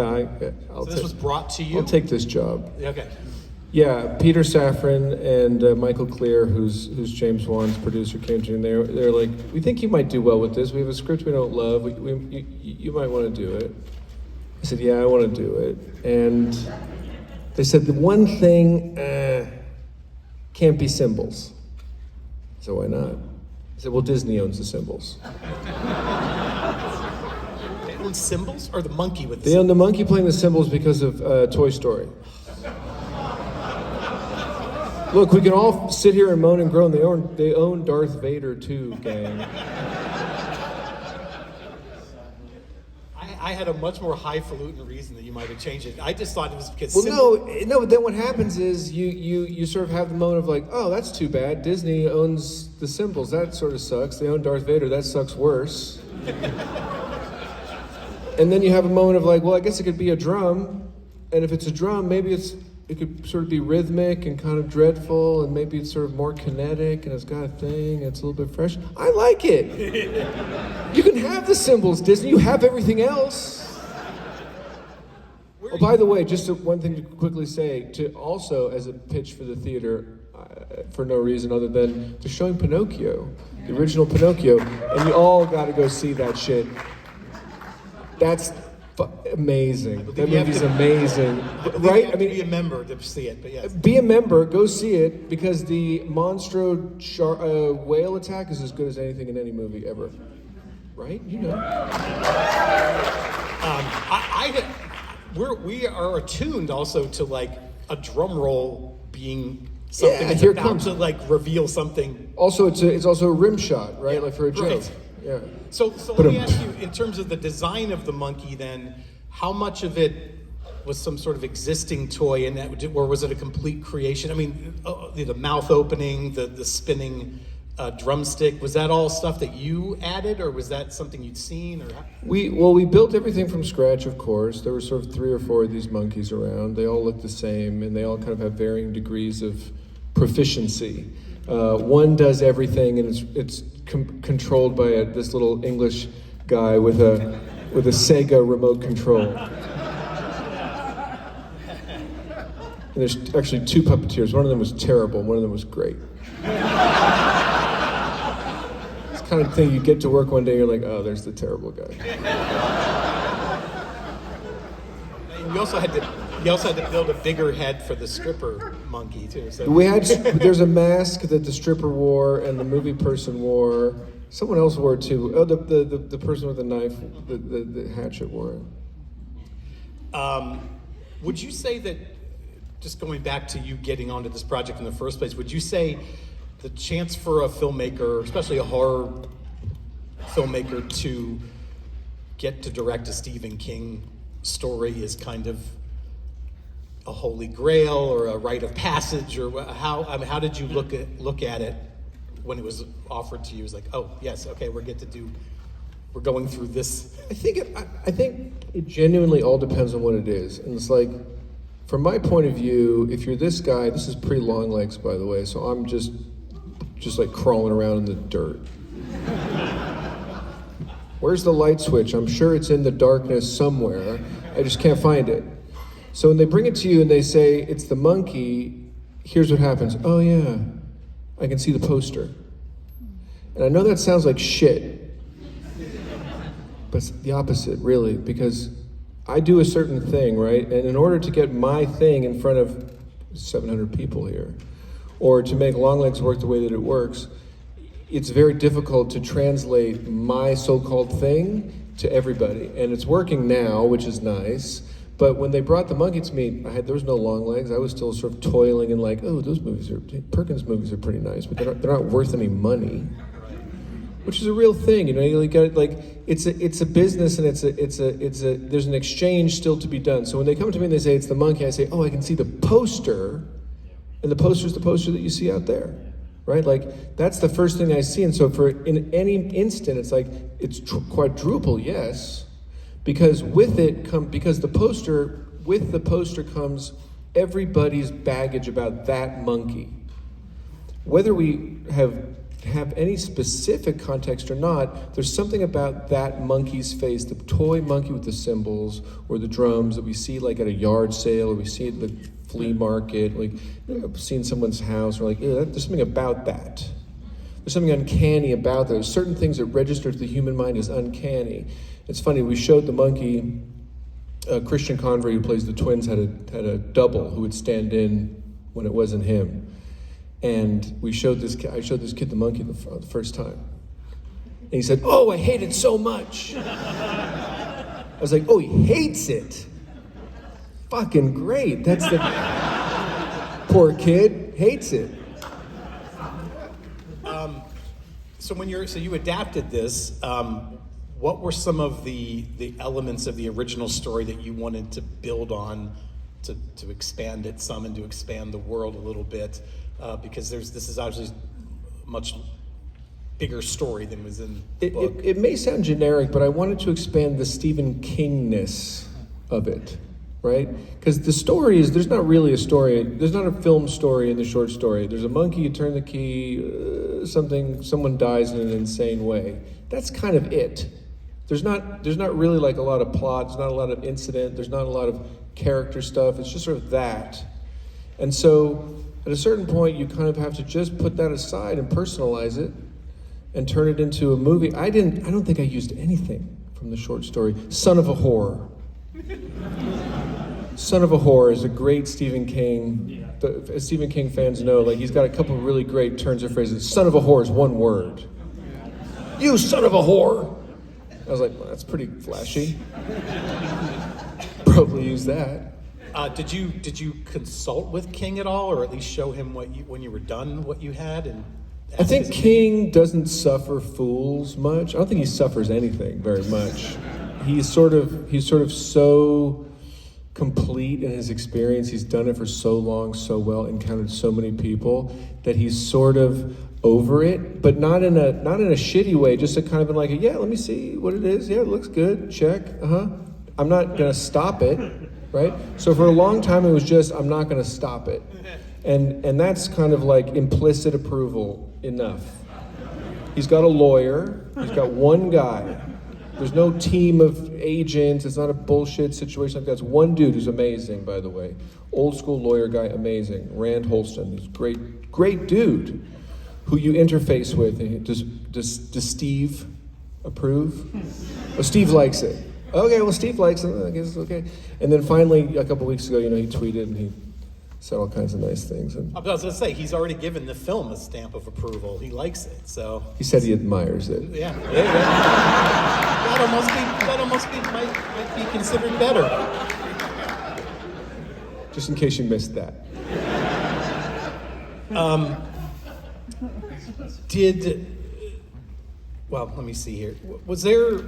So this was brought to you? I'll take this job. Okay. Yeah, Peter Safran and Michael Clear, who's James Wan's producer, came to me and they're like, we think you might do well with this. We have a script we don't love. You might want to do it. I said, yeah, I want to do it. And they said, the one thing can't be symbols. So why not? I said, well, Disney owns the symbols. They own symbols, or the monkey with the They own the monkey playing the cymbals because of Toy Story. Look, we can all sit here and moan and groan. They own Darth Vader too, gang. I had a much more highfalutin reason that you might have changed it. I just thought it was because... Well, no, but then what happens is you sort of have the moment of like, oh, that's too bad. Disney owns the symbols. That sort of sucks. They own Darth Vader. That sucks worse. And then you have a moment of like, well, I guess it could be a drum. And if it's a drum, maybe it could sort of be rhythmic and kind of dreadful, and maybe it's sort of more kinetic, and it's got a thing, and it's a little bit fresh. I like it. You can have the symbols, Disney. You have everything else. Oh, by the way, just one thing to quickly say, to also as a pitch for the theater, for no reason other than they're showing Pinocchio, the original Pinocchio, and you all got to go see that shit. That's amazing. That movie's amazing, right? I mean, be a member to see it, but yes. Be a member, go see it, because the monstro whale attack is as good as anything in any movie ever. Right? You know. We are attuned also to like a drum roll being something that's here about comes. to like reveal something. Also, it's also a rim shot, right? Yeah, like for a joke. right. Yeah. So let me ask you, in terms of the design of the monkey, then, how much of it was some sort of existing toy, and or was it a complete creation? I mean, the mouth opening, the spinning drumstick, was that all stuff that you added, or was that something you'd seen? Or We built everything from scratch, of course. There were sort of 3 or 4 of these monkeys around. They all look the same, and they all kind of have varying degrees of proficiency. One does everything, and it's controlled by this little English guy with a Sega remote control. And there's actually 2 puppeteers. One of them was terrible, one of them was great. It's the kind of thing you get to work one day, you're like, oh, there's the terrible guy. And you also had to build a bigger head for the stripper monkey too. So There's a mask that the stripper wore and the movie person wore. Someone else wore it too. Oh, the person with the knife, the hatchet wore it. Would you say that, just going back to you getting onto this project in the first place, would you say the chance for a filmmaker, especially a horror filmmaker, to get to direct a Stephen King story is kind of a holy grail or a rite of passage, or how did you look at it when it was offered to you? It was like, oh yes, okay, we're going through this. I think it genuinely all depends on what it is, and it's like, from my point of view, if you're this guy, this is pre-long legs, by the way, so I'm just like crawling around in the dirt. Where's the light switch? I'm sure it's in the darkness somewhere. I just can't find it. So when they bring it to you and they say, it's the monkey, here's what happens. Oh yeah, I can see the poster. And I know that sounds like shit, but it's the opposite, really, because I do a certain thing, right? And in order to get my thing in front of 700 people here, or to make Longlegs work the way that it works, it's very difficult to translate my so-called thing to everybody. And it's working now, which is nice. But when they brought the monkey to me, there was no Longlegs. I was still sort of toiling and like, oh, Perkins movies are pretty nice, but they're not worth any money. Which is a real thing, you know. You got it's a business, and there's an exchange still to be done. So when they come to me and they say it's the monkey, I say, oh, I can see the poster, and the poster's the poster that you see out there, right? Like that's the first thing I see. And so in any instant, it's like it's quadruple yes, because with the poster comes everybody's baggage about that monkey. Whether we have have any specific context or not, there's something about that monkey's face, the toy monkey with the cymbals or the drums that we see like at a yard sale or we see at the flea market, like seeing someone's house, we're like, ew, there's something about that. There's something uncanny about that. There's certain things that register to the human mind as uncanny. It's funny, we showed the monkey, Christian Convery, who plays the twins, had a double who would stand in when it wasn't him. And I showed this kid the monkey the first time. And he said, "Oh, I hate it so much." I was like, "Oh, he hates it. Fucking great. That's the poor kid hates it." So you adapted this. What were some of the elements of the original story that you wanted to build on to expand it some and to expand the world a little bit? Because this is obviously a much bigger story than was in the book. It may sound generic, but I wanted to expand the Stephen King-ness of it, right? Because the story is, there's not really a story. There's not a film story in the short story. There's a monkey, you turn the key, someone dies in an insane way. That's kind of it. There's not really like a lot of plot. There's not a lot of incident. There's not a lot of character stuff. It's just sort of that. And so at a certain point, you kind of have to just put that aside and personalize it and turn it into a movie. I don't think I used anything from the short story. Son of a Whore. Son of a Whore is a great Stephen King. As Stephen King fans know, like he's got a couple of really great turns of phrases. Son of a whore is one word. You son of a whore. I was like, well, that's pretty flashy. Probably use that. Did you consult with King at all, or at least show him when you were done what you had? And I think King doesn't suffer fools much. I don't think he suffers anything very much. He's sort of so complete in his experience. He's done it for so long, so well, encountered so many people that he's sort of over it, but not in a shitty way. Just a kind of like, yeah, let me see what it is. Yeah, it looks good. Check. I'm not gonna stop it. Right? So for a long time it was just, I'm not gonna stop it. And that's kind of like implicit approval enough. He's got a lawyer, he's got one guy. There's no team of agents, it's not a bullshit situation like that. It's one dude who's amazing, by the way. Old school lawyer guy, amazing. Rand Holston, he's great dude who you interface with. Does Steve approve? Oh, Steve likes it. Okay, well, Steve likes it. I guess it's okay. And then finally, a couple weeks ago, he tweeted and he said all kinds of nice things. And I was going to say, he's already given the film a stamp of approval. He likes it, so. He said he admires it. Yeah. That almost might be considered better. Just in case you missed that. Well, let me see here. Was there